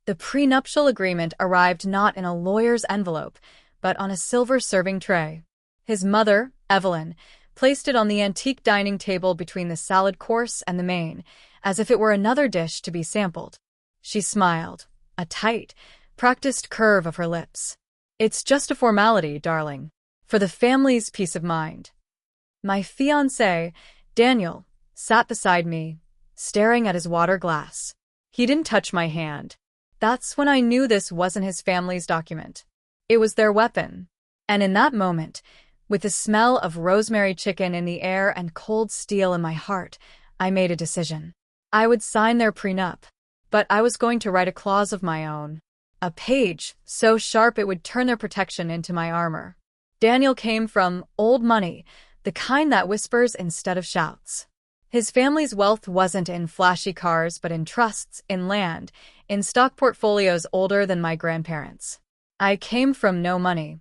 The prenuptial agreement arrived not in a lawyer's envelope, but on a silver serving tray. His mother, Evelyn, placed it on the antique dining table between the salad course and the main, as if it were another dish to be sampled. She smiled, a tight, practiced curve of her lips. "It's just a formality, darling, for the family's peace of mind." My fiancé, Daniel, sat beside me, staring at his water glass. He didn't touch my hand. That's when I knew this wasn't his family's document. It was their weapon. And in that moment, with the smell of rosemary chicken in the air and cold steel in my heart, I made a decision. I would sign their prenup, but I was going to write a clause of my own. A page so sharp it would turn their protection into my armor. Daniel came from old money, the kind that whispers instead of shouts. His family's wealth wasn't in flashy cars, but in trusts, in land, in stock portfolios older than my grandparents'. I came from no money.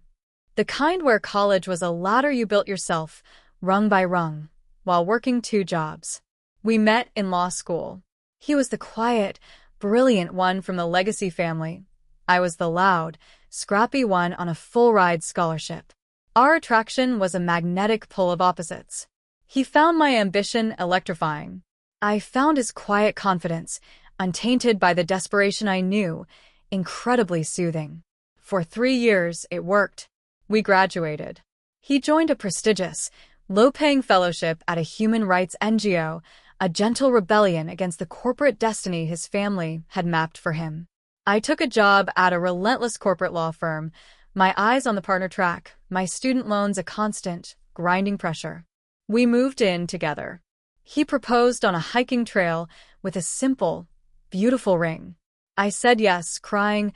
The kind where college was a ladder you built yourself, rung by rung, while working 2 jobs. We met in law school. He was the quiet, brilliant one from the legacy family. I was the loud, scrappy one on a full-ride scholarship. Our attraction was a magnetic pull of opposites. He found my ambition electrifying. I found his quiet confidence, untainted by the desperation I knew, incredibly soothing. For 3 years, it worked. We graduated. He joined a prestigious, low-paying fellowship at a human rights NGO, a gentle rebellion against the corporate destiny his family had mapped for him. I took a job at a relentless corporate law firm, my eyes on the partner track, my student loans a constant, grinding pressure. We moved in together. He proposed on a hiking trail with a simple, beautiful ring. I said yes, crying,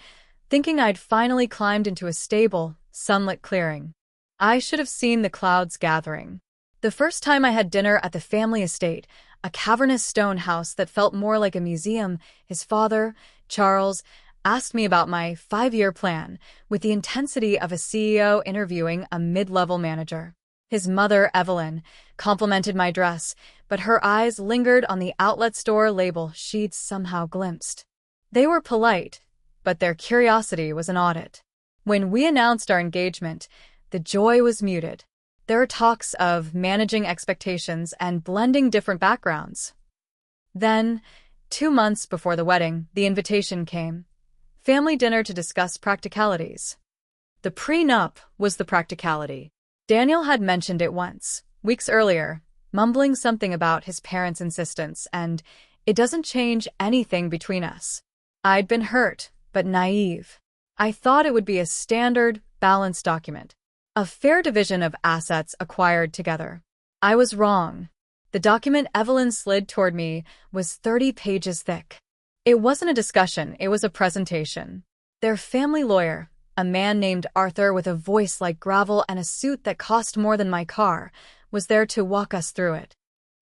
thinking I'd finally climbed into a stable, sunlit clearing. I should have seen the clouds gathering. The first time I had dinner at the family estate, a cavernous stone house that felt more like a museum, his father, Charles, asked me about my 5-year plan with the intensity of a CEO interviewing a mid-level manager. His mother, Evelyn, complimented my dress, but her eyes lingered on the outlet store label she'd somehow glimpsed. They were polite, but their curiosity was an audit. When we announced our engagement, the joy was muted. There were talks of managing expectations and blending different backgrounds. Then, 2 months before the wedding, the invitation came. Family dinner to discuss practicalities. The prenup was the practicality. Daniel had mentioned it once, weeks earlier, mumbling something about his parents' insistence, and it doesn't change anything between us. I'd been hurt, but naive. I thought it would be a standard, balanced document. A fair division of assets acquired together. I was wrong. The document Evelyn slid toward me was 30 pages thick. It wasn't a discussion, it was a presentation. Their family lawyer, a man named Arthur with a voice like gravel and a suit that cost more than my car, was there to walk us through it.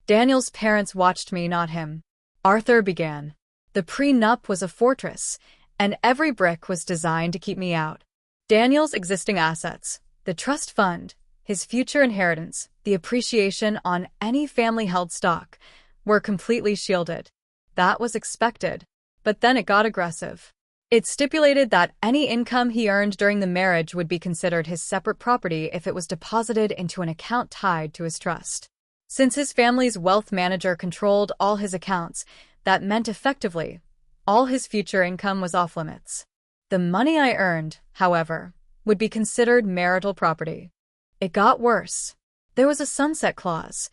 Daniel's parents watched me, not him. Arthur began. The prenup was a fortress, and every brick was designed to keep me out. Daniel's existing assets, the trust fund, his future inheritance, the appreciation on any family-held stock, were completely shielded. That was expected. But then it got aggressive. It stipulated that any income he earned during the marriage would be considered his separate property if it was deposited into an account tied to his trust. Since his family's wealth manager controlled all his accounts, that meant effectively all his future income was off-limits. The money I earned, however, would be considered marital property. It got worse. There was a sunset clause.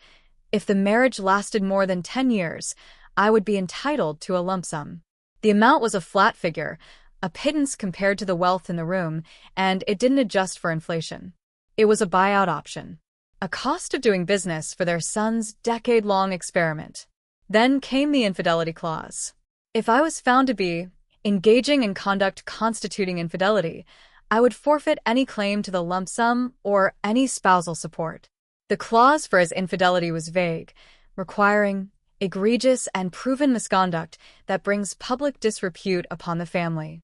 If the marriage lasted more than 10 years, I would be entitled to a lump sum. The amount was a flat figure, a pittance compared to the wealth in the room, and it didn't adjust for inflation. It was a buyout option, a cost of doing business for their son's decade-long experiment. Then came the infidelity clause. If I was found to be engaging in conduct constituting infidelity, I would forfeit any claim to the lump sum or any spousal support. The clause for his infidelity was vague, requiring egregious and proven misconduct that brings public disrepute upon the family.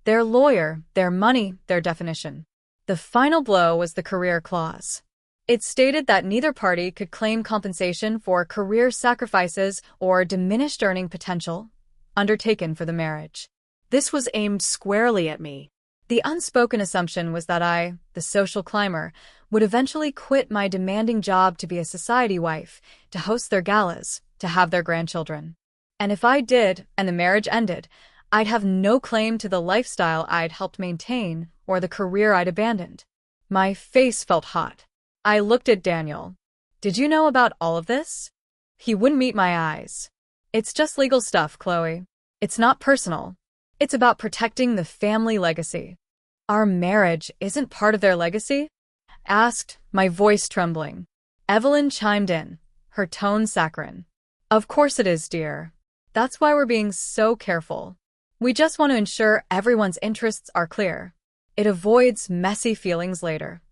Their lawyer, their money, their definition. The final blow was the career clause. It stated that neither party could claim compensation for career sacrifices or diminished earning potential undertaken for the marriage. This was aimed squarely at me. The unspoken assumption was that I, the social climber, would eventually quit my demanding job to be a society wife, to host their galas, to have their grandchildren. And if I did, and the marriage ended, I'd have no claim to the lifestyle I'd helped maintain or the career I'd abandoned. My face felt hot. I looked at Daniel. Did you know about all of this? He wouldn't meet my eyes. It's just legal stuff, Chloe. It's not personal. It's about protecting the family legacy. Our marriage isn't part of their legacy? Asked, my voice trembling. Evelyn chimed in, her tone saccharine. Of course it is, dear. That's why we're being so careful. We just want to ensure everyone's interests are clear. It avoids messy feelings later.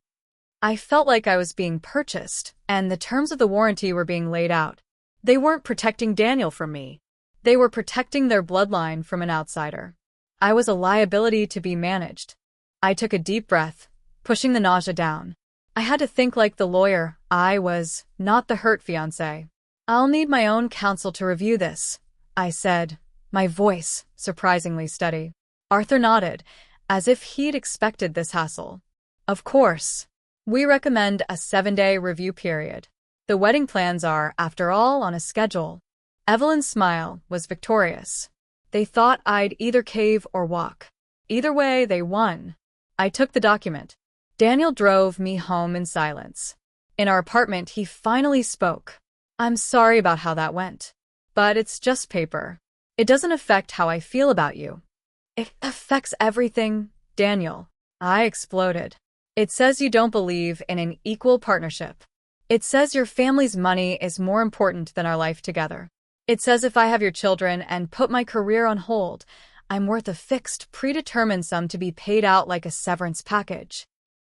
I felt like I was being purchased, and the terms of the warranty were being laid out. They weren't protecting Daniel from me. They were protecting their bloodline from an outsider. I was a liability to be managed. I took a deep breath, pushing the nausea down. I had to think like the lawyer I was, not the hurt fiancé. I'll need my own counsel to review this, I said, my voice surprisingly steady. Arthur nodded, as if he'd expected this hassle. Of course. We recommend a 7-day review period. The wedding plans are, after all, on a schedule. Evelyn's smile was victorious. They thought I'd either cave or walk. Either way, they won. I took the document. Daniel drove me home in silence. In our apartment, he finally spoke. I'm sorry about how that went. But it's just paper. It doesn't affect how I feel about you. It affects everything, Daniel. I exploded. It says you don't believe in an equal partnership. It says your family's money is more important than our life together. It says if I have your children and put my career on hold, I'm worth a fixed, predetermined sum to be paid out like a severance package.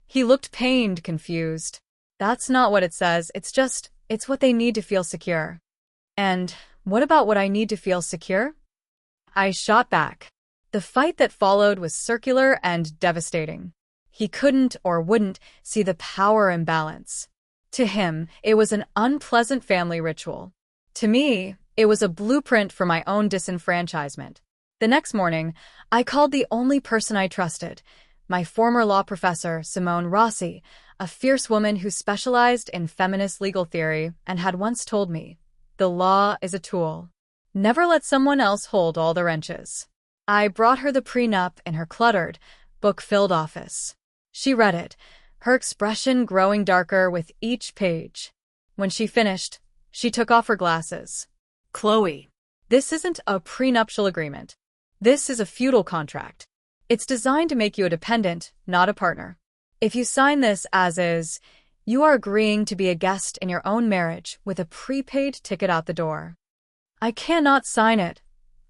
He looked pained, confused. That's not what it says, it's what they need to feel secure. And what about what I need to feel secure? I shot back. The fight that followed was circular and devastating. He couldn't or wouldn't see the power imbalance. To him, it was an unpleasant family ritual. To me, it was a blueprint for my own disenfranchisement. The next morning, I called the only person I trusted, my former law professor, Simone Rossi, a fierce woman who specialized in feminist legal theory and had once told me, the law is a tool. Never let someone else hold all the wrenches. I brought her the prenup in her cluttered, book-filled office. She read it, her expression growing darker with each page. When she finished, she took off her glasses. Chloe, this isn't a prenuptial agreement. This is a feudal contract. It's designed to make you a dependent, not a partner. If you sign this as is, you are agreeing to be a guest in your own marriage with a prepaid ticket out the door. I cannot sign it,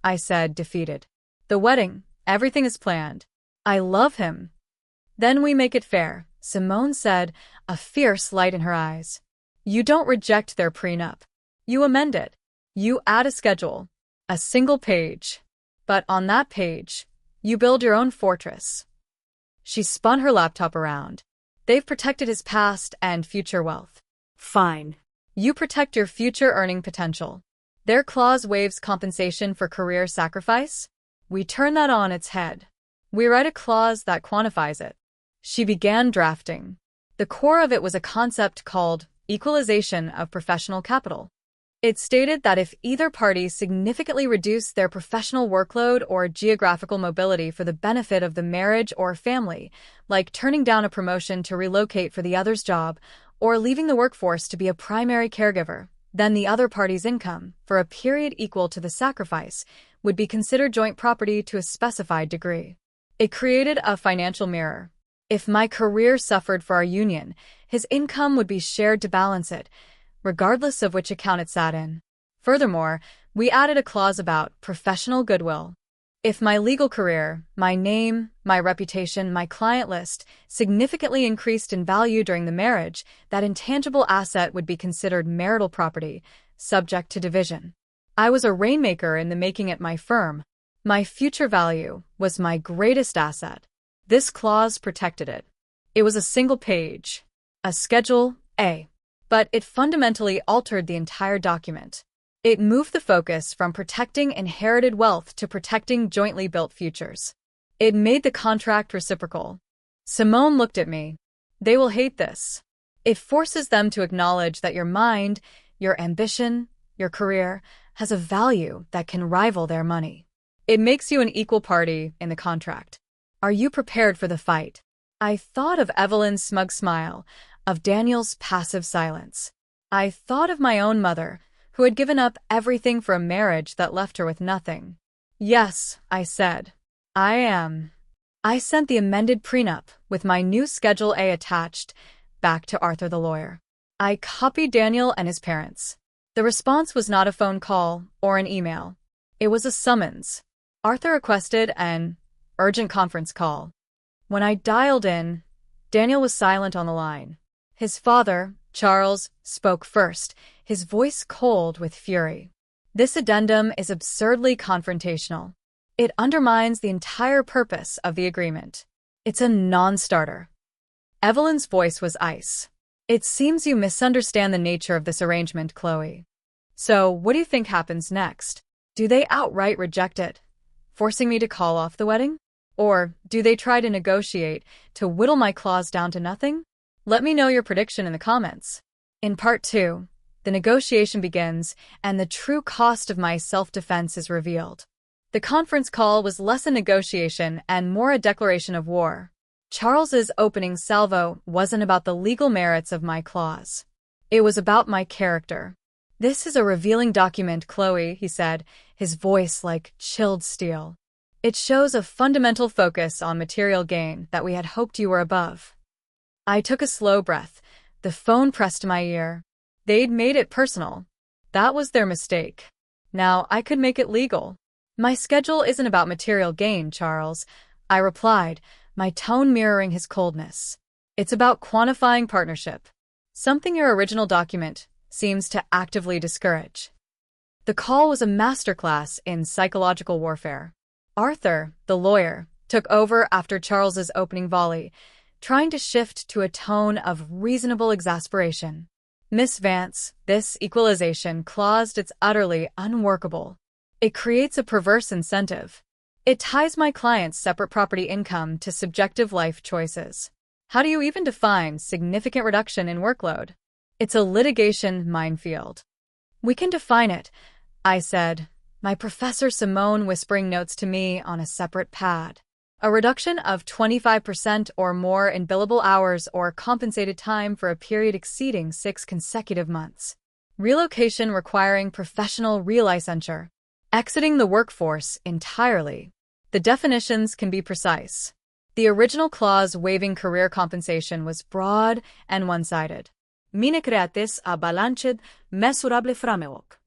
I said, defeated. The wedding, everything is planned. I love him. Then we make it fair, Simone said, a fierce light in her eyes. You don't reject their prenup. You amend it. You add a schedule, a single page. But on that page, you build your own fortress. She spun her laptop around. They've protected his past and future wealth. Fine. You protect your future earning potential. Their clause waives compensation for career sacrifice. We turn that on its head. We write a clause that quantifies it. She began drafting. The core of it was a concept called equalization of professional capital. It stated that if either party significantly reduced their professional workload or geographical mobility for the benefit of the marriage or family, like turning down a promotion to relocate for the other's job or leaving the workforce to be a primary caregiver, then the other party's income, for a period equal to the sacrifice, would be considered joint property to a specified degree. It created a financial mirror. If my career suffered for our union, his income would be shared to balance it, regardless of which account it sat in. Furthermore, we added a clause about professional goodwill. If my legal career, my name, my reputation, my client list significantly increased in value during the marriage, that intangible asset would be considered marital property, subject to division. I was a rainmaker in the making at my firm. My future value was my greatest asset. This clause protected it. It was a single page, a Schedule A. But it fundamentally altered the entire document. It moved the focus from protecting inherited wealth to protecting jointly built futures. It made the contract reciprocal. Simone looked at me. They will hate this. It forces them to acknowledge that your mind, your ambition, your career has a value that can rival their money. It makes you an equal party in the contract. Are you prepared for the fight? I thought of Evelyn's smug smile, of Daniel's passive silence. I thought of my own mother, who had given up everything for a marriage that left her with nothing. Yes, I said. I am. I sent the amended prenup, with my new Schedule A attached, back to Arthur the lawyer. I copied Daniel and his parents. The response was not a phone call or an email. It was a summons. Arthur requested an urgent conference call. When I dialed in, Daniel was silent on the line. His father, Charles, spoke first, his voice cold with fury. This addendum is absurdly confrontational. It undermines the entire purpose of the agreement. It's a non-starter. Evelyn's voice was ice. It seems you misunderstand the nature of this arrangement, Chloe. So, what do you think happens next? Do they outright reject it, forcing me to call off the wedding? Or do they try to negotiate to whittle my clause down to nothing? Let me know your prediction in the comments. In part 2, the negotiation begins and the true cost of my self-defense is revealed. The conference call was less a negotiation and more a declaration of war. Charles's opening salvo wasn't about the legal merits of my clause. It was about my character. This is a revealing document, Chloe, he said, his voice like chilled steel. It shows a fundamental focus on material gain that we had hoped you were above. I took a slow breath. The phone pressed to my ear. They'd made it personal. That was their mistake. Now I could make it legal. My schedule isn't about material gain, Charles, I replied, my tone mirroring his coldness. It's about quantifying partnership, something your original document seems to actively discourage. The call was a masterclass in psychological warfare. Arthur, the lawyer, took over after Charles's opening volley, trying to shift to a tone of reasonable exasperation. Miss Vance, this equalization clause is utterly unworkable. It creates a perverse incentive. It ties my client's separate property income to subjective life choices. How do you even define significant reduction in workload? It's a litigation minefield. We can define it, I said, my professor Simone whispering notes to me on a separate pad. A reduction of 25% or more in billable hours or compensated time for a period exceeding 6 consecutive months. Relocation requiring professional relicensure. Exiting the workforce entirely. The definitions can be precise. The original clause waiving career compensation was broad and one-sided. Mine creatis a balanced, mesurable framework.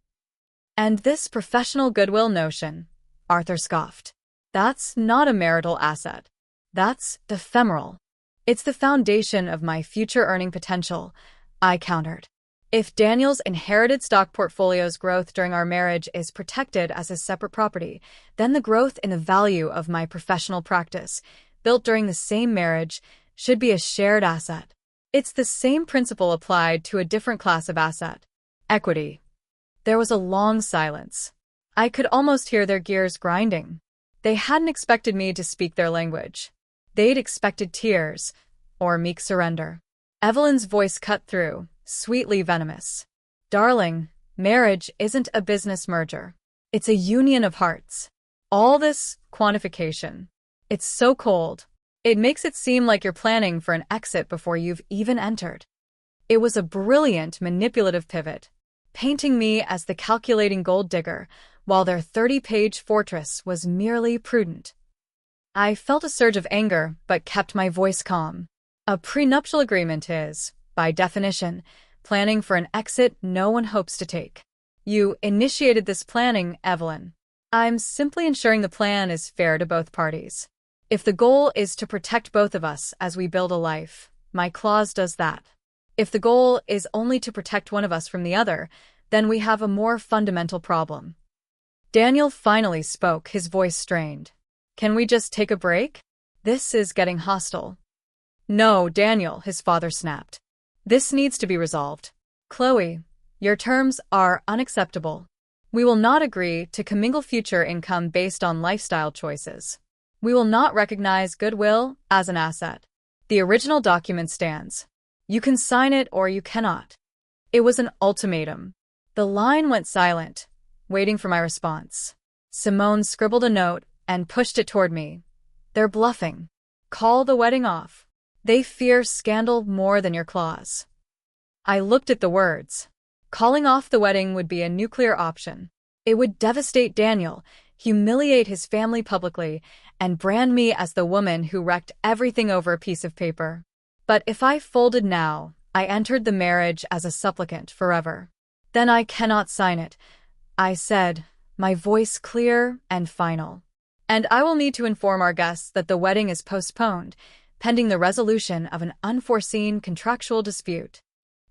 And this professional goodwill notion, Arthur scoffed. That's not a marital asset. That's ephemeral. It's the foundation of my future earning potential, I countered. If Daniel's inherited stock portfolio's growth during our marriage is protected as a separate property, then the growth in the value of my professional practice, built during the same marriage, should be a shared asset. It's the same principle applied to a different class of asset. Equity. There was a long silence. I could almost hear their gears grinding. They hadn't expected me to speak their language. They'd expected tears, or meek surrender. Evelyn's voice cut through, sweetly venomous. Darling, marriage isn't a business merger. It's a union of hearts. All this quantification. It's so cold. It makes it seem like you're planning for an exit before you've even entered. It was a brilliant manipulative pivot, painting me as the calculating gold digger, while their 30-page fortress was merely prudent. I felt a surge of anger, but kept my voice calm. A prenuptial agreement is, by definition, planning for an exit no one hopes to take. You initiated this planning, Evelyn. I'm simply ensuring the plan is fair to both parties. If the goal is to protect both of us as we build a life, my clause does that. If the goal is only to protect one of us from the other, then we have a more fundamental problem. Daniel finally spoke, his voice strained. Can we just take a break? This is getting hostile. No, Daniel, his father snapped. This needs to be resolved. Chloe, your terms are unacceptable. We will not agree to commingle future income based on lifestyle choices. We will not recognize goodwill as an asset. The original document stands. You can sign it or you cannot. It was an ultimatum. The line went silent, waiting for my response. Simone scribbled a note and pushed it toward me. They're bluffing. Call the wedding off. They fear scandal more than your clause. I looked at the words. Calling off the wedding would be a nuclear option. It would devastate Daniel, humiliate his family publicly, and brand me as the woman who wrecked everything over a piece of paper. But if I folded now, I entered the marriage as a supplicant forever. Then I cannot sign it, I said, my voice clear and final. And I will need to inform our guests that the wedding is postponed, pending the resolution of an unforeseen contractual dispute.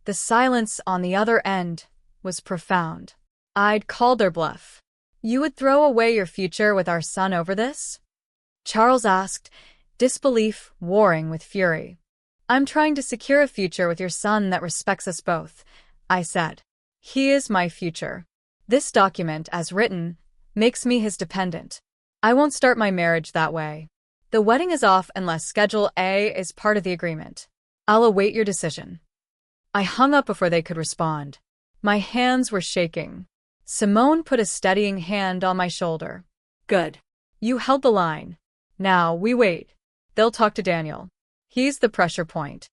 The silence on the other end was profound. I'd called their bluff. You would throw away your future with our son over this? Charles asked, disbelief warring with fury. I'm trying to secure a future with your son that respects us both, I said. He is my future. This document, as written, makes me his dependent. I won't start my marriage that way. The wedding is off unless Schedule A is part of the agreement. I'll await your decision. I hung up before they could respond. My hands were shaking. Simone put a steadying hand on my shoulder. Good. You held the line. Now we wait. They'll talk to Daniel. He's the pressure point.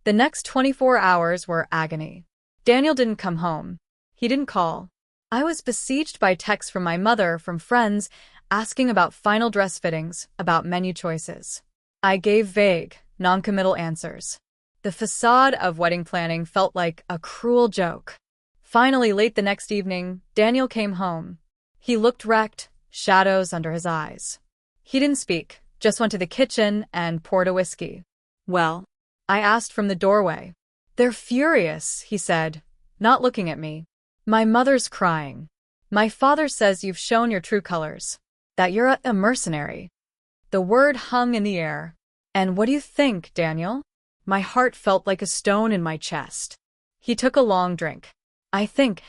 The next 24 hours were agony. Daniel didn't come home. He didn't call. I was besieged by texts from my mother, from friends, asking about final dress fittings, about menu choices. I gave vague, noncommittal answers. The facade of wedding planning felt like a cruel joke. Finally, late the next evening, Daniel came home. He looked wrecked, shadows under his eyes. He didn't speak, just went to the kitchen and poured a whiskey. Well? I asked from the doorway. They're furious, he said, not looking at me. My mother's crying. My father says you've shown your true colors, that you're a mercenary. The word hung in the air. And what do you think, Daniel? My heart felt like a stone in my chest. He took a long drink. I think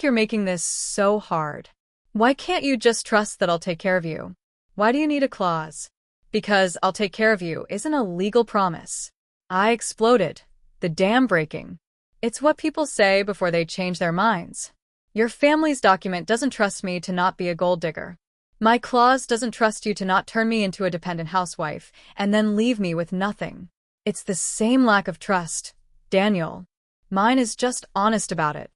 you're making this so hard. Why can't you just trust that I'll take care of you? Why do you need a clause? Because I'll take care of you isn't a legal promise. I exploded. The dam breaking. It's what people say before they change their minds. Your family's document doesn't trust me to not be a gold digger. My clause doesn't trust you to not turn me into a dependent housewife and then leave me with nothing. It's the same lack of trust, Daniel. Mine is just honest about it.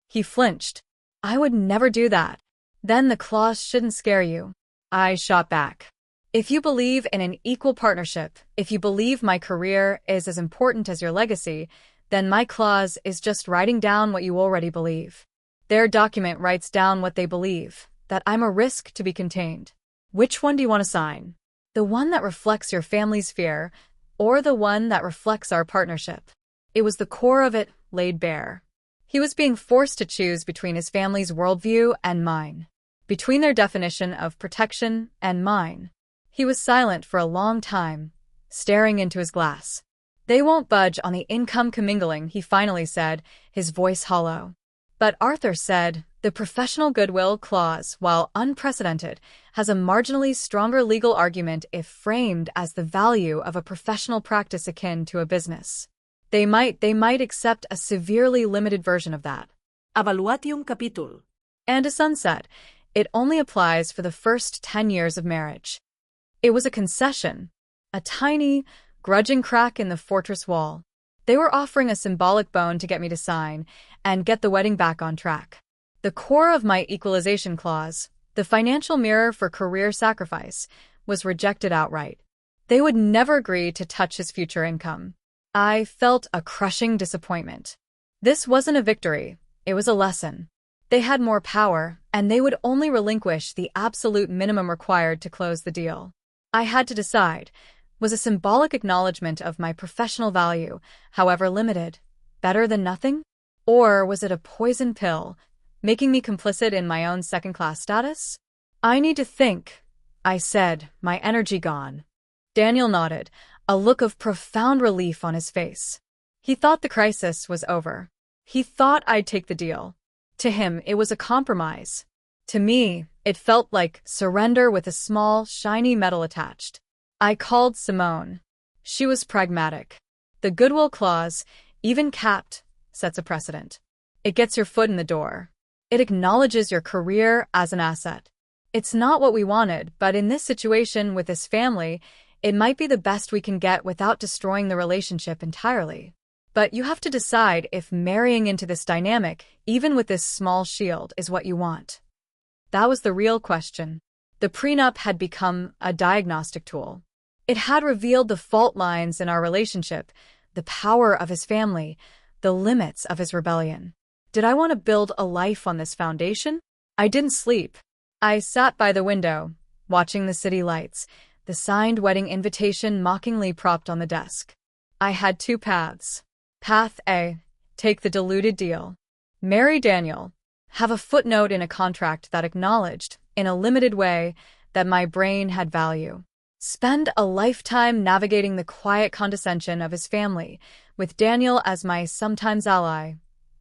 He flinched. I would never do that. Then the clause shouldn't scare you. I shot back. If you believe in an equal partnership, if you believe my career is as important as your legacy, then my clause is just writing down what you already believe. Their document writes down what they believe, that I'm a risk to be contained. Which one do you want to sign? The one that reflects your family's fear, or the one that reflects our partnership? It was the core of it laid bare. He was being forced to choose between his family's worldview and mine, between their definition of protection and mine. He was silent for a long time, staring into his glass. They won't budge on the income commingling, he finally said, his voice hollow. But Arthur said, the professional goodwill clause, while unprecedented, has a marginally stronger legal argument if framed as the value of a professional practice akin to a business. They might accept a severely limited version of that. Avaluati un capítol. And as Son said, it only applies for the first 10 years of marriage. It was a concession, a tiny, grudging crack in the fortress wall. They were offering a symbolic bone to get me to sign and get the wedding back on track. The core of my equalization clause, the financial mirror for career sacrifice, was rejected outright. They would never agree to touch his future income. I felt a crushing disappointment. This wasn't a victory, it was a lesson. They had more power, and they would only relinquish the absolute minimum required to close the deal. I had to decide, was a symbolic acknowledgement of my professional value, however limited, better than nothing? Or was it a poison pill, making me complicit in my own second-class status? I need to think, I said, my energy gone. Daniel nodded, a look of profound relief on his face. He thought the crisis was over. He thought I'd take the deal. To him, it was a compromise. To me, it felt like surrender with a small, shiny medal attached. I called Simone. She was pragmatic. The goodwill clause, even capped, sets a precedent. It gets your foot in the door. It acknowledges your career as an asset. It's not what we wanted, but in this situation with this family, it might be the best we can get without destroying the relationship entirely. But you have to decide if marrying into this dynamic, even with this small shield, is what you want. That was the real question. The prenup had become a diagnostic tool. It had revealed the fault lines in our relationship, the power of his family, the limits of his rebellion. Did I want to build a life on this foundation? I didn't sleep. I sat by the window, watching the city lights, the signed wedding invitation mockingly propped on the desk. I had two paths. Path A, take the diluted deal. Marry Daniel. Have a footnote in a contract that acknowledged, in a limited way, that my brain had value. Spend a lifetime navigating the quiet condescension of his family, with Daniel as my sometimes ally,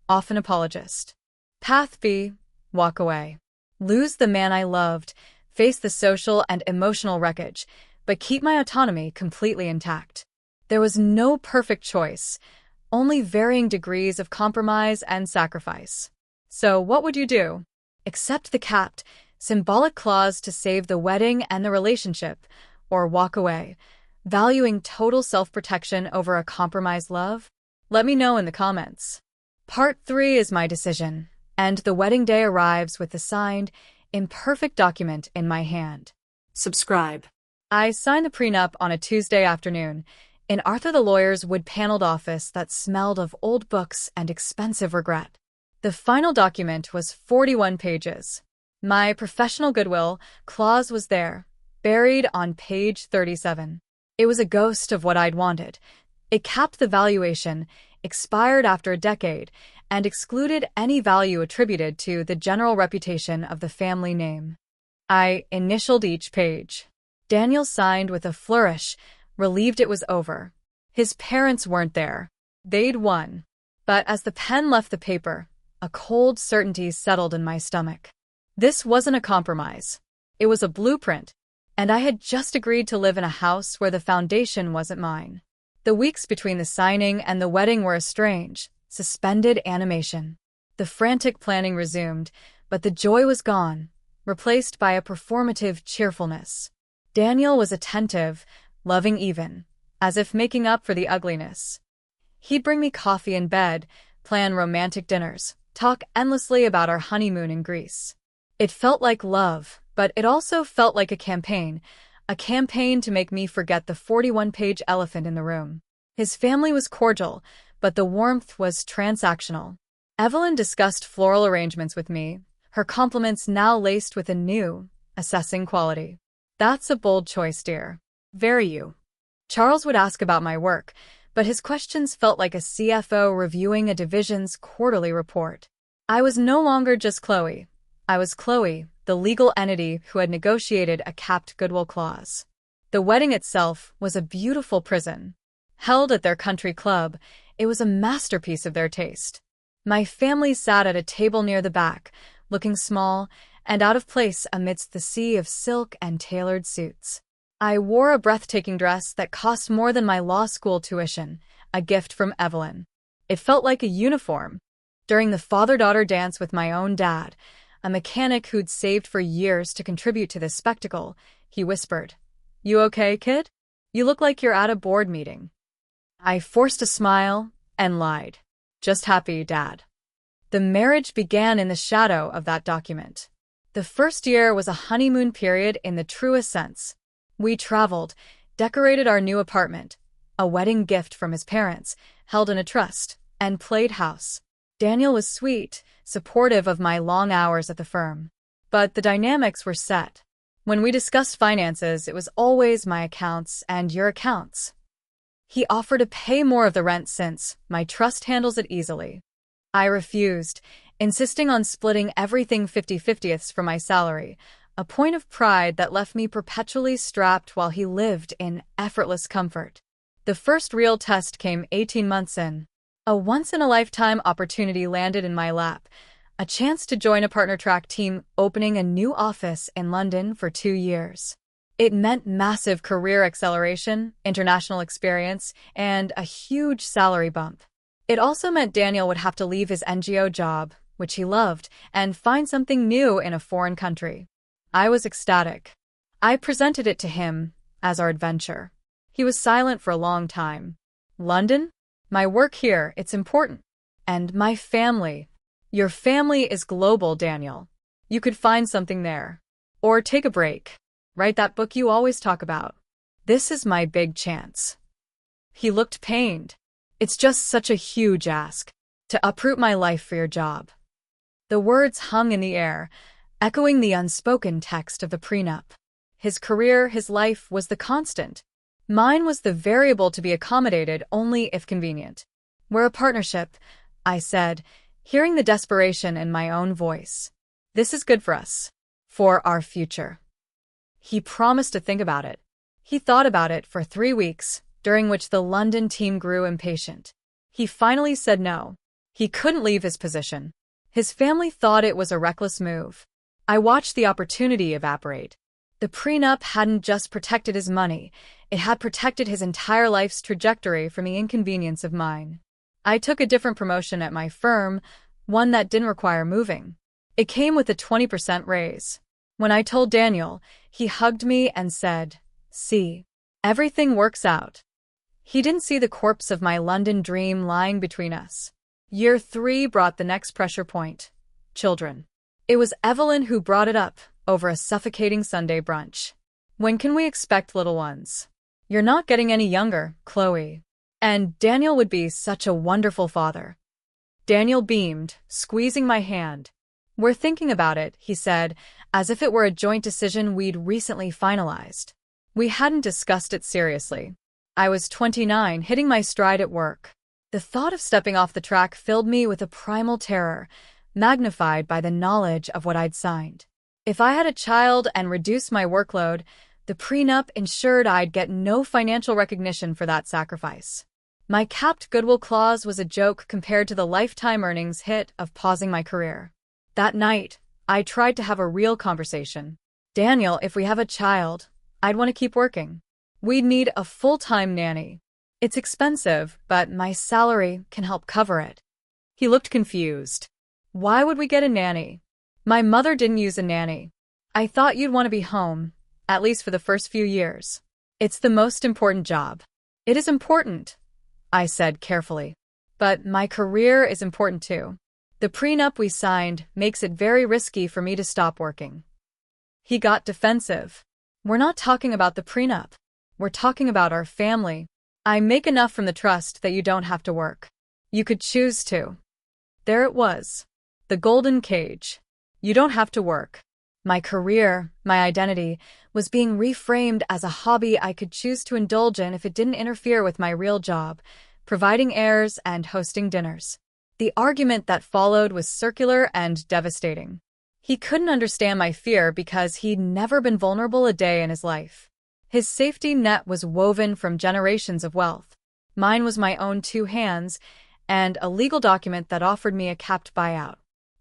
often apologist. Path B, walk away. Lose the man I loved, face the social and emotional wreckage, but keep my autonomy completely intact. There was no perfect choice, only varying degrees of compromise and sacrifice. So what would you do? Accept the capped, symbolic clause to save the wedding and the relationship, or walk away, valuing total self-protection over a compromised love? Let me know in the comments. Part 3 is my decision, and the wedding day arrives with the signed, imperfect document in my hand. Subscribe. I signed the prenup on a Tuesday afternoon, in Arthur the lawyer's wood-paneled office that smelled of old books and expensive regret. The final document was 41 pages. My professional goodwill clause was there, buried on page 37. It was a ghost of what I'd wanted. It capped the valuation, expired after a decade, and excluded any value attributed to the general reputation of the family name. I initialed each page. Daniel signed with a flourish, relieved it was over. His parents weren't there. They'd won. But as the pen left the paper, a cold certainty settled in my stomach. This wasn't a compromise. It was a blueprint, and I had just agreed to live in a house where the foundation wasn't mine. The weeks between the signing and the wedding were a strange, suspended animation. The frantic planning resumed, but the joy was gone, replaced by a performative cheerfulness. Daniel was attentive, loving even, as if making up for the ugliness. He'd bring me coffee in bed, plan romantic dinners, talk endlessly about our honeymoon in Greece. It felt like love, but it also felt like a campaign to make me forget the 41-page elephant in the room. His family was cordial, but the warmth was transactional. Evelyn discussed floral arrangements with me, her compliments now laced with a new, assessing quality. That's a bold choice, dear. Very you. Charles would ask about my work, but his questions felt like a CFO reviewing a division's quarterly report. I was no longer just Chloe. I was Chloe, the legal entity who had negotiated a capped goodwill clause. The wedding itself was a beautiful prison. Held at their country club, it was a masterpiece of their taste. My family sat at a table near the back, looking small and out of place amidst the sea of silk and tailored suits. I wore a breathtaking dress that cost more than my law school tuition, a gift from Evelyn. It felt like a uniform. During the father-daughter dance with my own dad, a mechanic who'd saved for years to contribute to this spectacle, he whispered, "You okay, kid? You look like you're at a board meeting." I forced a smile and lied. "Just happy, Dad." The marriage began in the shadow of that document. The first year was a honeymoon period in the truest sense. We traveled, decorated our new apartment, a wedding gift from his parents, held in a trust, and played house. Daniel was sweet, supportive of my long hours at the firm. But the dynamics were set. When we discussed finances, it was always my accounts and your accounts. He offered to pay more of the rent since my trust handles it easily. I refused, insisting on splitting everything 50/50ths from my salary, a point of pride that left me perpetually strapped while he lived in effortless comfort. The first real test came 18 months in. A once-in-a-lifetime opportunity landed in my lap, a chance to join a partner track team opening a new office in London for 2 years. It meant massive career acceleration, international experience, and a huge salary bump. It also meant Daniel would have to leave his NGO job, which he loved, and find something new in a foreign country. I was ecstatic. I presented it to him as our adventure. He was silent for a long time. London? My work here, it's important. And my family. Your family is global, Daniel. You could find something there. Or take a break. Write that book you always talk about. This is my big chance. He looked pained. It's just such a huge ask. To uproot my life for your job. The words hung in the air, echoing the unspoken text of the prenup. His career, his life, was the constant. Mine was the variable to be accommodated only if convenient. We're a partnership, I said, hearing the desperation in my own voice. This is good for us. For our future. He promised to think about it. He thought about it for 3 weeks, during which the London team grew impatient. He finally said no. He couldn't leave his position. His family thought it was a reckless move. I watched the opportunity evaporate. The prenup hadn't just protected his money, it had protected his entire life's trajectory from the inconvenience of mine. I took a different promotion at my firm, one that didn't require moving. It came with a 20% raise. When I told Daniel, he hugged me and said, "See, everything works out." He didn't see the corpse of my London dream lying between us. Year 3 brought the next pressure point. Children. It was Evelyn who brought it up, over a suffocating Sunday brunch. "When can we expect little ones?" "You're not getting any younger, Chloe. And Daniel would be such a wonderful father." Daniel beamed, squeezing my hand. "We're thinking about it," he said, as if it were a joint decision we'd recently finalized. We hadn't discussed it seriously. I was 29, hitting my stride at work. The thought of stepping off the track filled me with a primal terror, magnified by the knowledge of what I'd signed. If I had a child and reduced my workload, the prenup ensured I'd get no financial recognition for that sacrifice. My capped goodwill clause was a joke compared to the lifetime earnings hit of pausing my career. That night, I tried to have a real conversation. "Daniel, if we have a child, I'd want to keep working. We'd need a full-time nanny. It's expensive, but my salary can help cover it." He looked confused. "Why would we get a nanny? My mother didn't use a nanny. I thought you'd want to be home, at least for the first few years. It's the most important job." "It is important," I said carefully. "But my career is important too. The prenup we signed makes it very risky for me to stop working." He got defensive. "We're not talking about the prenup. We're talking about our family. I make enough from the trust that you don't have to work. You could choose to." There it was. The golden cage. You don't have to work. My career, my identity, was being reframed as a hobby I could choose to indulge in if it didn't interfere with my real job, providing heirs and hosting dinners. The argument that followed was circular and devastating. He couldn't understand my fear because he'd never been vulnerable a day in his life. His safety net was woven from generations of wealth. Mine was my own 2 hands, and a legal document that offered me a capped buyout.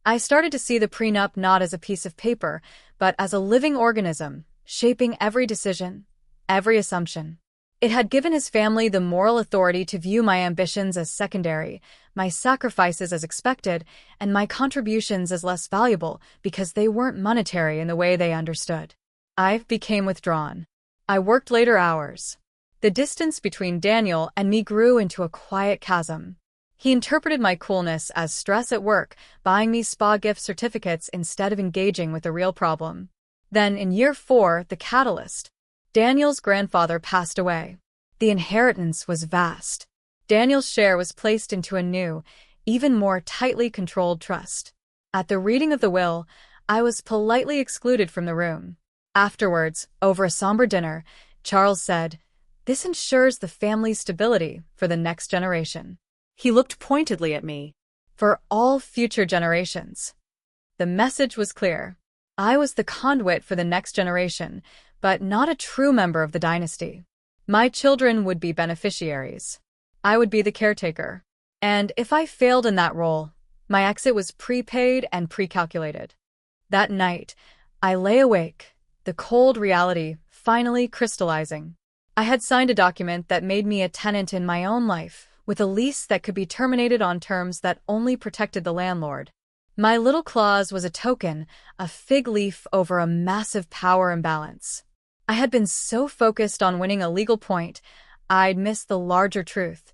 I started to see the prenup not as a piece of paper, but as a living organism, shaping every decision, every assumption. It had given his family the moral authority to view my ambitions as secondary, my sacrifices as expected, and my contributions as less valuable because they weren't monetary in the way they understood. I became withdrawn. I worked later hours. The distance between Daniel and me grew into a quiet chasm. He interpreted my coolness as stress at work, buying me spa gift certificates instead of engaging with the real problem. Then, in year 4, the catalyst. Daniel's grandfather passed away. The inheritance was vast. Daniel's share was placed into a new, even more tightly controlled trust. At the reading of the will, I was politely excluded from the room. Afterwards, over a somber dinner, Charles said, "This ensures the family's stability for the next generation." He looked pointedly at me. "For all future generations." The message was clear. I was the conduit for the next generation, but not a true member of the dynasty. My children would be beneficiaries. I would be the caretaker. And if I failed in that role, My exit was prepaid and pre-calculated. That night, I lay awake, the cold reality finally crystallizing. I had signed a document that made me a tenant in my own life, with a lease that could be terminated on terms that only protected the landlord. My little clause was a token, a fig leaf over a massive power imbalance. I had been so focused on winning a legal point, I'd missed the larger truth.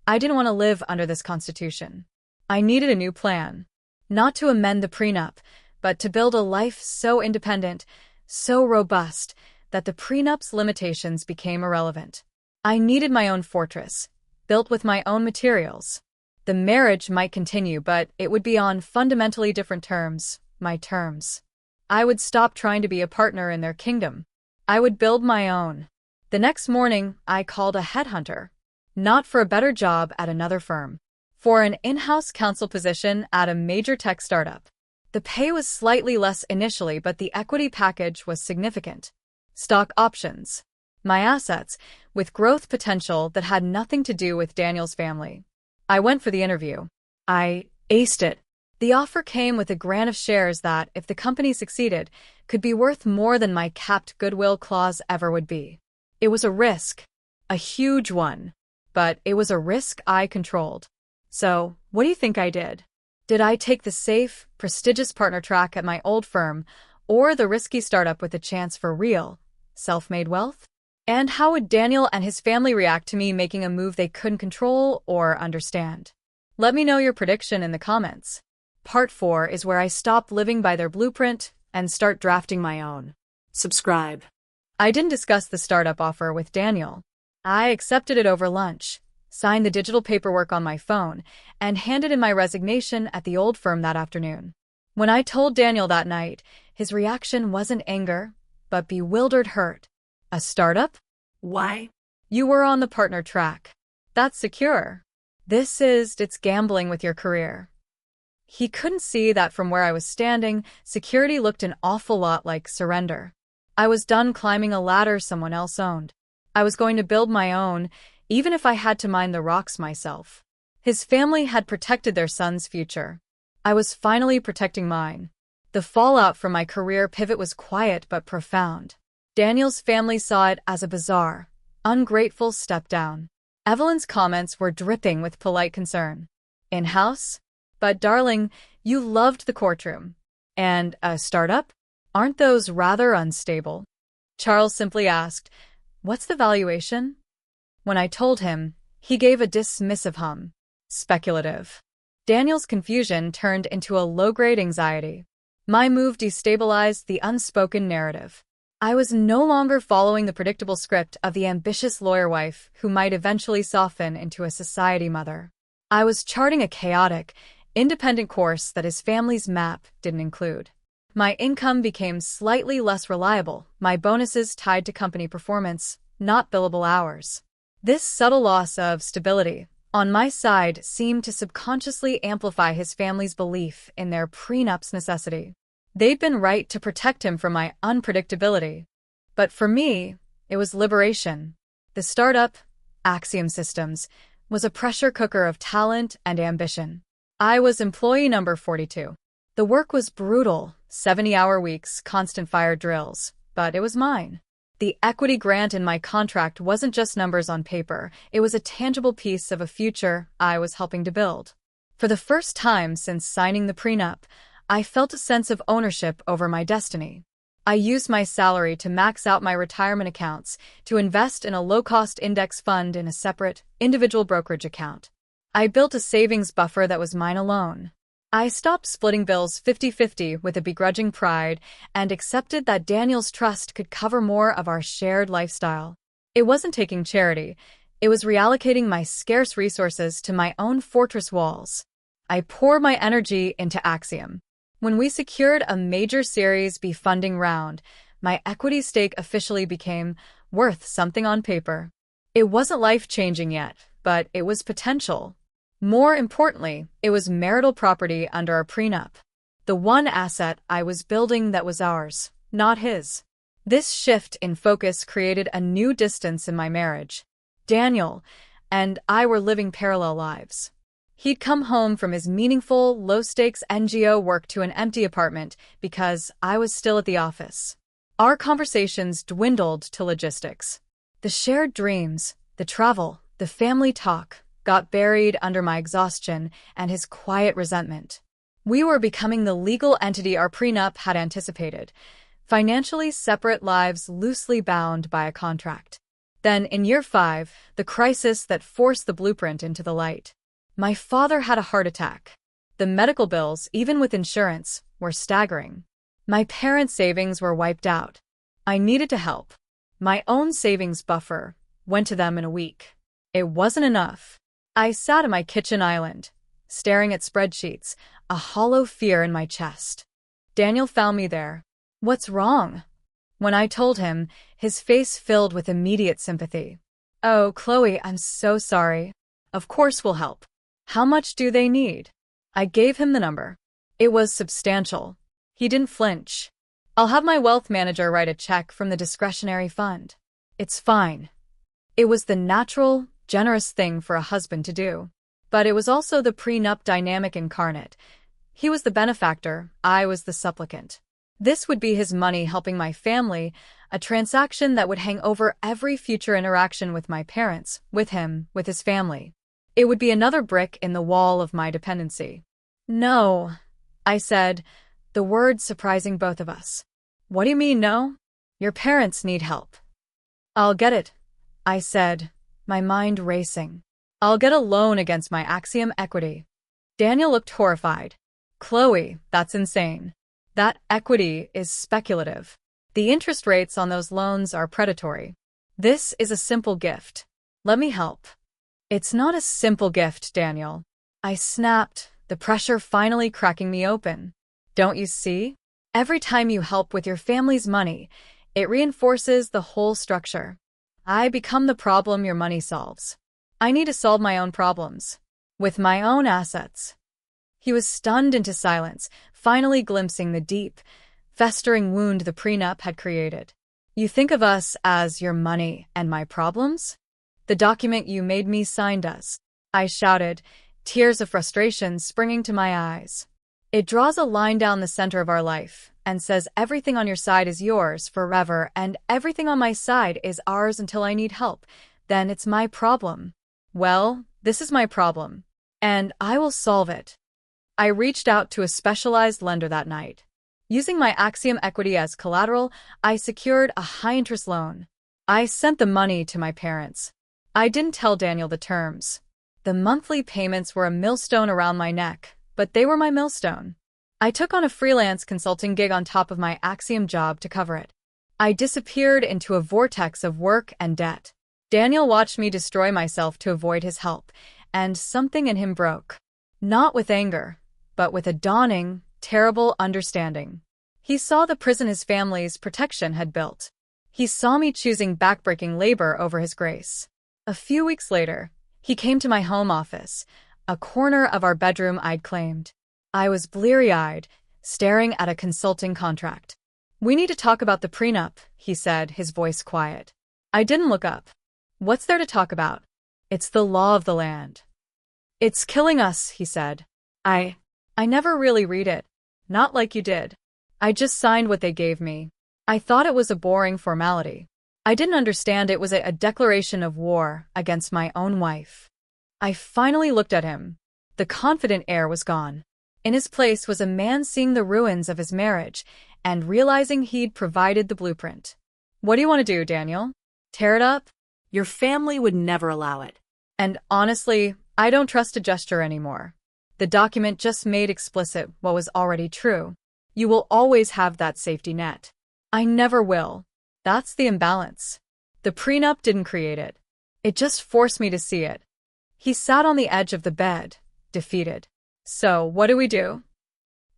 I didn't want to live under this constitution. I needed a new plan. Not to amend the prenup, but to build a life so independent, so robust, that the prenup's limitations became irrelevant. I needed my own fortress, built with my own materials. The marriage might continue, but it would be on fundamentally different terms, my terms. I would stop trying to be a partner in their kingdom. I would build my own. The next morning, I called a headhunter. Not for a better job at another firm. For an in-house counsel position at a major tech startup. The pay was slightly less initially, but the equity package was significant. Stock options. My assets, with growth potential that had nothing to do with Daniel's family. I went for the interview. I aced it. The offer came with a grant of shares that, if the company succeeded, could be worth more than my capped goodwill clause ever would be. It was a risk. A huge one. But it was a risk I controlled. So, what do you think I did? Did I take the safe, prestigious partner track at my old firm, or the risky startup with a chance for real, self-made wealth? And how would Daniel and his family react to me making a move they couldn't control or understand? Let me know your prediction in the comments. Part 4 is where I stop living by their blueprint and start drafting my own. Subscribe. I didn't discuss the startup offer with Daniel. I accepted it over lunch, signed the digital paperwork on my phone, and handed in my resignation at the old firm that afternoon. When I told Daniel that night, his reaction wasn't anger, but bewildered hurt. A startup? Why? You were on the partner track. That's secure. It's gambling with your career. He couldn't see that from where I was standing, security looked an awful lot like surrender. I was done climbing a ladder someone else owned. I was going to build my own, even if I had to mine the rocks myself. His family had protected their son's future. I was finally protecting mine. The fallout from my career pivot was quiet but profound. Daniel's family saw it as a bizarre, ungrateful step down. Evelyn's comments were dripping with polite concern. In-house? But darling, you loved the courtroom. And a startup? Aren't those rather unstable? Charles simply asked, "What's the valuation?" When I told him, he gave a dismissive hum. Speculative. Daniel's confusion turned into a low-grade anxiety. My move destabilized the unspoken narrative. I was no longer following the predictable script of the ambitious lawyer wife who might eventually soften into a society mother. I was charting a chaotic, independent course that his family's map didn't include. My income became slightly less reliable, my bonuses tied to company performance, not billable hours. This subtle loss of stability, on my side, seemed to subconsciously amplify his family's belief in their prenup's necessity. They'd been right to protect him from my unpredictability. But for me, it was liberation. The startup, Axiom Systems, was a pressure cooker of talent and ambition. I was employee number 42. The work was brutal, 70-hour weeks, constant fire drills, but it was mine. The equity grant in my contract wasn't just numbers on paper, it was a tangible piece of a future I was helping to build. For the first time since signing the prenup, I felt a sense of ownership over my destiny. I used my salary to max out my retirement accounts, to invest in a low-cost index fund in a separate, individual brokerage account. I built a savings buffer that was mine alone. I stopped splitting bills 50-50 with a begrudging pride and accepted that Daniel's trust could cover more of our shared lifestyle. It wasn't taking charity, it was reallocating my scarce resources to my own fortress walls. I poured my energy into Axiom. When we secured a major Series B funding round, my equity stake officially became worth something on paper. It wasn't life-changing yet, but it was potential. More importantly, it was marital property under our prenup. The one asset I was building that was ours, not his. This shift in focus created a new distance in my marriage. Daniel and I were living parallel lives. He'd come home from his meaningful, low-stakes NGO work to an empty apartment because I was still at the office. Our conversations dwindled to logistics. The shared dreams, the travel, the family talk got buried under my exhaustion and his quiet resentment. We were becoming the legal entity our prenup had anticipated, financially separate lives loosely bound by a contract. Then, in year 5, the crisis that forced the blueprint into the light. My father had a heart attack. The medical bills, even with insurance, were staggering. My parents' savings were wiped out. I needed to help. My own savings buffer went to them in a week. It wasn't enough. I sat at my kitchen island, staring at spreadsheets, a hollow fear in my chest. Daniel found me there. "What's wrong?" When I told him, his face filled with immediate sympathy. "Oh, Chloe, I'm so sorry. Of course we'll help. How much do they need?" I gave him the number. It was substantial. He didn't flinch. "I'll have my wealth manager write a check from the discretionary fund. It's fine." It was the natural, generous thing for a husband to do. But it was also the prenup dynamic incarnate. He was the benefactor, I was the supplicant. This would be his money helping my family, a transaction that would hang over every future interaction with my parents, with him, with his family. It would be another brick in the wall of my dependency. "No," I said, the words surprising both of us. "What do you mean, no? Your parents need help." "I'll get it," I said, my mind racing. "I'll get a loan against my Axiom equity." Daniel looked horrified. "Chloe, that's insane. That equity is speculative. The interest rates on those loans are predatory. This is a simple gift. Let me help." "It's not a simple gift, Daniel," I snapped, the pressure finally cracking me open. "Don't you see? Every time you help with your family's money, it reinforces the whole structure. I become the problem your money solves. I need to solve my own problems. With my own assets." He was stunned into silence, finally glimpsing the deep, festering wound the prenup had created. "You think of us as your money and my problems? The document you made me sign does," I shouted, tears of frustration springing to my eyes. "It draws a line down the center of our life and says everything on your side is yours forever and everything on my side is ours until I need help. Then it's my problem. Well, this is my problem, and I will solve it." I reached out to a specialized lender that night. Using my Axiom equity as collateral, I secured a high-interest loan. I sent the money to my parents. I didn't tell Daniel the terms. The monthly payments were a millstone around my neck, but they were my millstone. I took on a freelance consulting gig on top of my Axiom job to cover it. I disappeared into a vortex of work and debt. Daniel watched me destroy myself to avoid his help, and something in him broke. Not with anger, but with a dawning, terrible understanding. He saw the prison his family's protection had built. He saw me choosing backbreaking labor over his grace. A few weeks later, he came to my home office, a corner of our bedroom I'd claimed. I was bleary-eyed, staring at a consulting contract. "We need to talk about the prenup," he said, his voice quiet. I didn't look up. "What's there to talk about?" "It's the law of the land." "It's killing us," he said. I never really read it. Not like you did. I just signed what they gave me. I thought it was a boring formality. I didn't understand it was a declaration of war against my own wife. I finally looked at him. The confident air was gone. In his place was a man seeing the ruins of his marriage and realizing he'd provided the blueprint. "What do you want to do, Daniel? Tear it up?" Your family would never allow it. And honestly, I don't trust a gesture anymore. The document just made explicit what was already true. You will always have that safety net. I never will. That's the imbalance. The prenup didn't create it. It just forced me to see it. He sat on the edge of the bed, defeated. "So, what do we do?"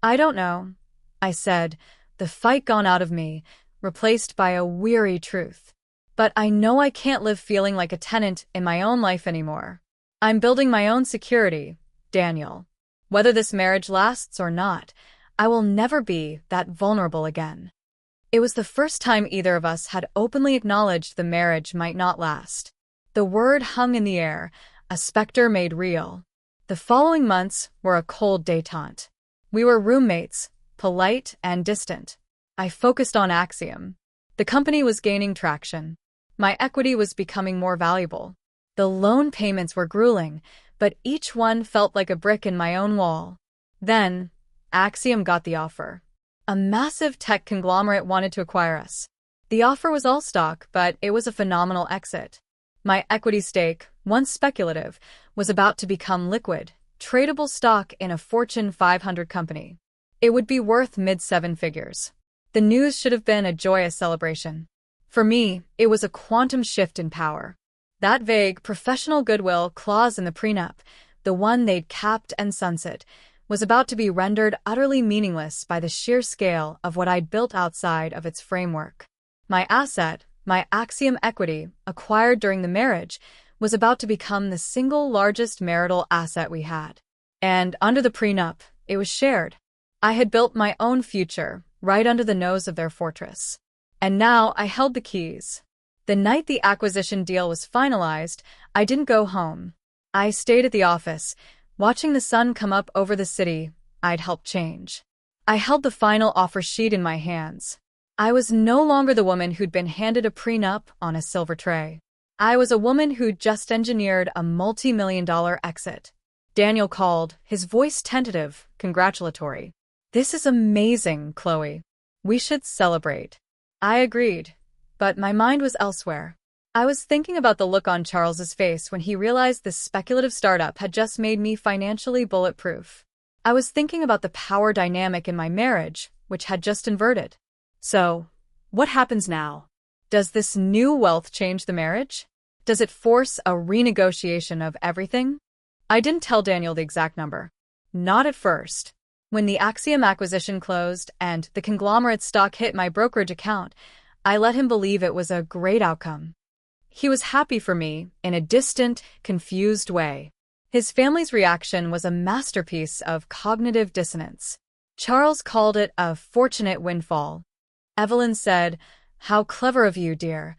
"I don't know," I said, the fight gone out of me, replaced by a weary truth. "But I know I can't live feeling like a tenant in my own life anymore. I'm building my own security, Daniel. Whether this marriage lasts or not, I will never be that vulnerable again." It was the first time either of us had openly acknowledged the marriage might not last. The word hung in the air, a specter made real. The following months were a cold détente. We were roommates, polite and distant. I focused on Axiom. The company was gaining traction. My equity was becoming more valuable. The loan payments were grueling, but each one felt like a brick in my own wall. Then, Axiom got the offer. A massive tech conglomerate wanted to acquire us. The offer was all stock, but it was a phenomenal exit. My equity stake, once speculative, was about to become liquid, tradable stock in a Fortune 500 company. It would be worth mid-seven figures. The news should have been a joyous celebration. For me, it was a quantum shift in power. That vague professional goodwill clause in the prenup, the one they'd capped and sunset, was about to be rendered utterly meaningless by the sheer scale of what I'd built outside of its framework. My asset, my Axiom equity, acquired during the marriage, was about to become the single largest marital asset we had. And under the prenup, it was shared. I had built my own future, right under the nose of their fortress. And now I held the keys. The night the acquisition deal was finalized, I didn't go home. I stayed at the office, watching the sun come up over the city I'd helped change. I held the final offer sheet in my hands. I was no longer the woman who'd been handed a prenup on a silver tray. I was a woman who'd just engineered a multi-million-dollar exit. Daniel called, his voice tentative, congratulatory. "This is amazing, Chloe. We should celebrate." I agreed, but my mind was elsewhere. I was thinking about the look on Charles's face when he realized this speculative startup had just made me financially bulletproof. I was thinking about the power dynamic in my marriage, which had just inverted. So, what happens now? Does this new wealth change the marriage? Does it force a renegotiation of everything? I didn't tell Daniel the exact number. Not at first. When the Axiom acquisition closed and the conglomerate stock hit my brokerage account, I let him believe it was a great outcome. He was happy for me in a distant, confused way. His family's reaction was a masterpiece of cognitive dissonance. Charles called it a fortunate windfall. Evelyn said, "How clever of you, dear,"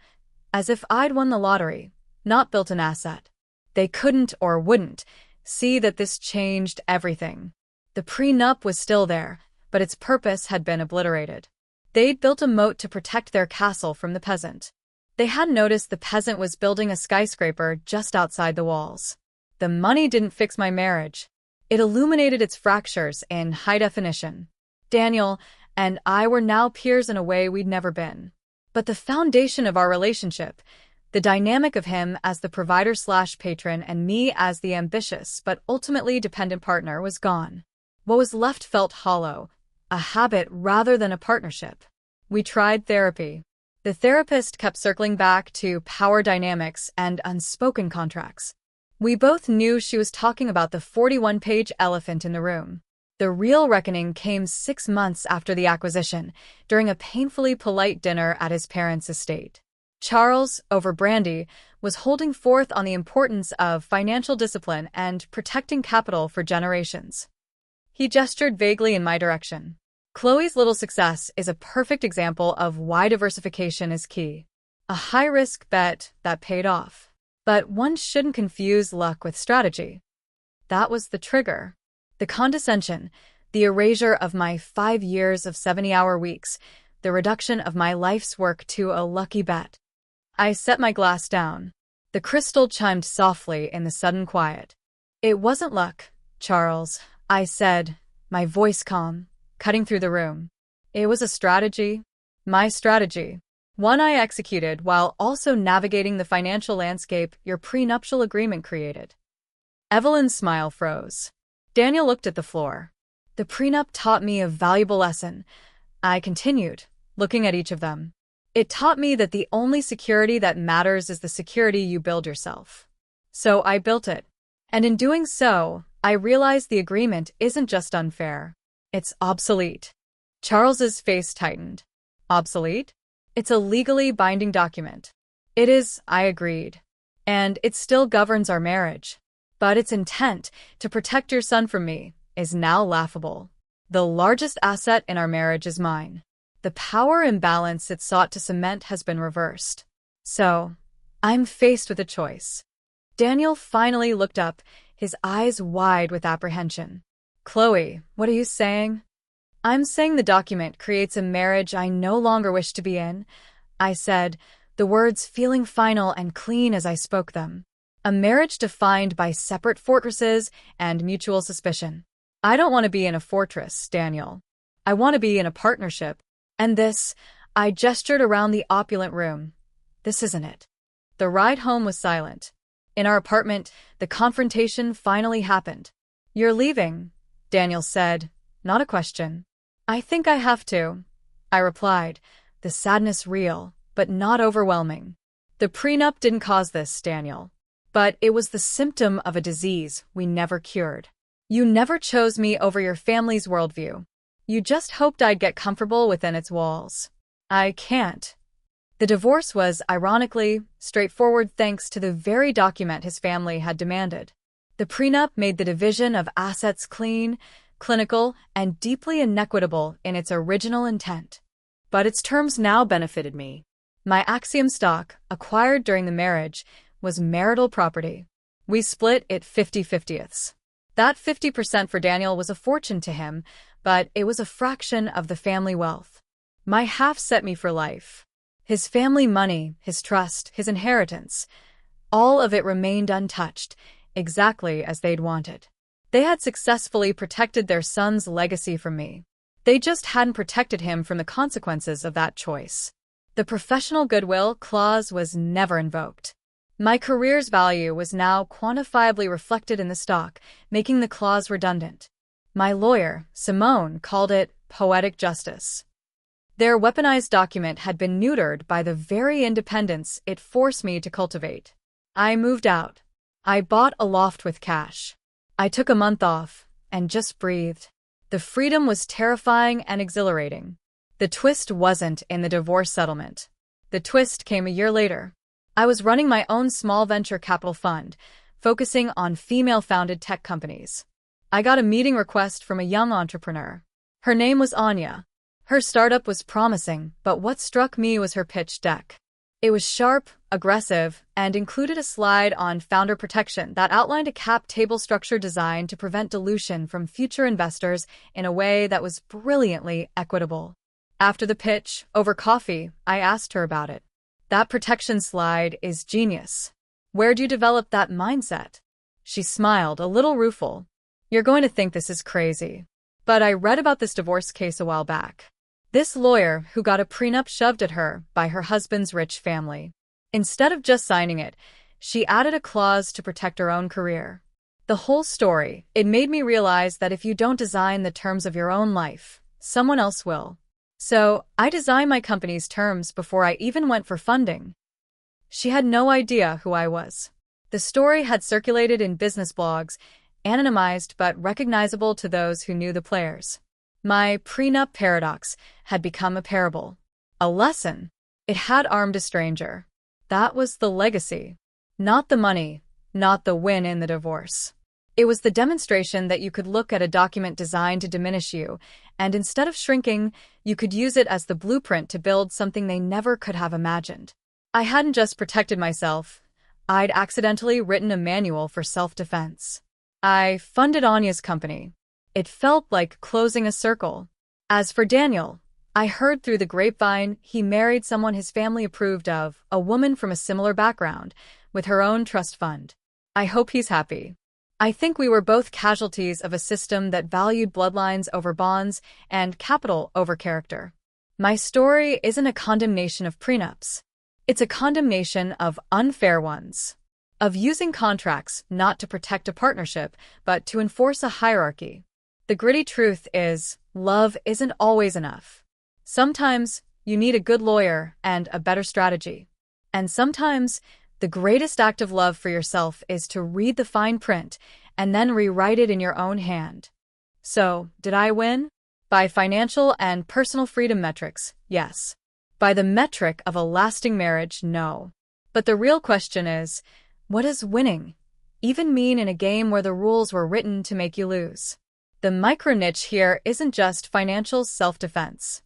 as if I'd won the lottery, not built an asset. They couldn't or wouldn't see that this changed everything. The prenup was still there, but its purpose had been obliterated. They'd built a moat to protect their castle from the peasant. They hadn't noticed the peasant was building a skyscraper just outside the walls. The money didn't fix my marriage. It illuminated its fractures in high definition. Daniel and I were now peers in a way we'd never been. But the foundation of our relationship, the dynamic of him as the provider/patron and me as the ambitious but ultimately dependent partner, was gone. What was left felt hollow, a habit rather than a partnership. We tried therapy. The therapist kept circling back to power dynamics and unspoken contracts. We both knew she was talking about the 41-page elephant in the room. The real reckoning came 6 months after the acquisition, during a painfully polite dinner at his parents' estate. Charles, over brandy, was holding forth on the importance of financial discipline and protecting capital for generations. He gestured vaguely in my direction. "Chloe's little success is a perfect example of why diversification is key. A high-risk bet that paid off. But one shouldn't confuse luck with strategy." That was the trigger. The condescension, the erasure of my 5 years of 70-hour weeks, the reduction of my life's work to a lucky bet. I set my glass down. The crystal chimed softly in the sudden quiet. "It wasn't luck, Charles," I said, my voice calm, cutting through the room. "It was a strategy. My strategy. One I executed while also navigating the financial landscape your prenuptial agreement created." Evelyn's smile froze. Daniel looked at the floor. "The prenup taught me a valuable lesson," I continued, looking at each of them. "It taught me that the only security that matters is the security you build yourself. So I built it. And in doing so, I realized the agreement isn't just unfair. It's obsolete." Charles's face tightened. "Obsolete? It's a legally binding document." "It is," I agreed. "And it still governs our marriage. But its intent, to protect your son from me, is now laughable. The largest asset in our marriage is mine. The power imbalance it sought to cement has been reversed. So, I'm faced with a choice." Daniel finally looked up, his eyes wide with apprehension. "Chloe, what are you saying?" "I'm saying the document creates a marriage I no longer wish to be in," I said, the words feeling final and clean as I spoke them. "A marriage defined by separate fortresses and mutual suspicion. I don't want to be in a fortress, Daniel. I want to be in a partnership. And this," I gestured around the opulent room, "this isn't it." The ride home was silent. In our apartment, the confrontation finally happened. "You're leaving," Daniel said, not a question. "I think I have to," I replied, the sadness real, but not overwhelming. "The prenup didn't cause this, Daniel. But it was the symptom of a disease we never cured. You never chose me over your family's worldview. You just hoped I'd get comfortable within its walls. I can't." The divorce was, ironically, straightforward thanks to the very document his family had demanded. The prenup made the division of assets clean, clinical, and deeply inequitable in its original intent. But its terms now benefited me. My Axiom stock, acquired during the marriage, was marital property. We split it 50-50ths. That 50% for Daniel was a fortune to him, but it was a fraction of the family wealth. My half set me for life. His family money, his trust, his inheritance, all of it remained untouched, exactly as they'd wanted. They had successfully protected their son's legacy from me. They just hadn't protected him from the consequences of that choice. The professional goodwill clause was never invoked. My career's value was now quantifiably reflected in the stock, making the clause redundant. My lawyer, Simone, called it poetic justice. Their weaponized document had been neutered by the very independence it forced me to cultivate. I moved out. I bought a loft with cash. I took a month off and just breathed. The freedom was terrifying and exhilarating. The twist wasn't in the divorce settlement. The twist came a year later. I was running my own small venture capital fund, focusing on female-founded tech companies. I got a meeting request from a young entrepreneur. Her name was Annee. Her startup was promising, but what struck me was her pitch deck. It was sharp, aggressive, and included a slide on founder protection that outlined a cap table structure designed to prevent dilution from future investors in a way that was brilliantly equitable. After the pitch, over coffee, I asked her about it. "That protection slide is genius. Where'd you develop that mindset?" She smiled, a little rueful. "You're going to think this is crazy. But I read about this divorce case a while back. This lawyer who got a prenup shoved at her by her husband's rich family. Instead of just signing it, she added a clause to protect her own career. The whole story, it made me realize that if you don't design the terms of your own life, someone else will. So I designed my company's terms before I even went for funding." She had no idea who I was. The story had circulated in business blogs, anonymized but recognizable to those who knew the players. My prenup paradox had become a parable. A lesson. It had armed a stranger. That was the legacy. Not the money, not the win in the divorce. It was the demonstration that you could look at a document designed to diminish you, and instead of shrinking, you could use it as the blueprint to build something they never could have imagined. I hadn't just protected myself. I'd accidentally written a manual for self-defense. I funded Anya's company. It felt like closing a circle. As for Daniel, I heard through the grapevine he married someone his family approved of, a woman from a similar background, with her own trust fund. I hope he's happy. I think we were both casualties of a system that valued bloodlines over bonds and capital over character. My story isn't a condemnation of prenups. It's a condemnation of unfair ones. Of using contracts not to protect a partnership, but to enforce a hierarchy. The gritty truth is, love isn't always enough. Sometimes, you need a good lawyer and a better strategy. And sometimes, the greatest act of love for yourself is to read the fine print and then rewrite it in your own hand. So, did I win? By financial and personal freedom metrics, yes. By the metric of a lasting marriage, no. But the real question is, what does winning even mean in a game where the rules were written to make you lose? The micro-niche here isn't just financial self-defense.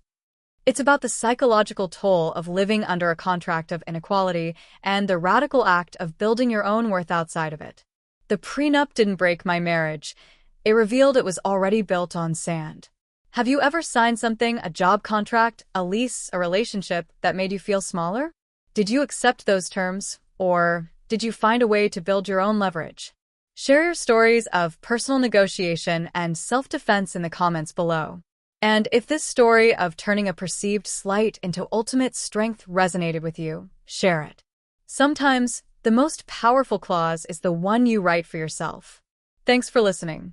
It's about the psychological toll of living under a contract of inequality and the radical act of building your own worth outside of it. The prenup didn't break my marriage. It revealed it was already built on sand. Have you ever signed something, a job contract, a lease, a relationship, that made you feel smaller? Did you accept those terms, or did you find a way to build your own leverage? Share your stories of personal negotiation and self-defense in the comments below. And if this story of turning a perceived slight into ultimate strength resonated with you, share it. Sometimes, the most powerful clause is the one you write for yourself. Thanks for listening.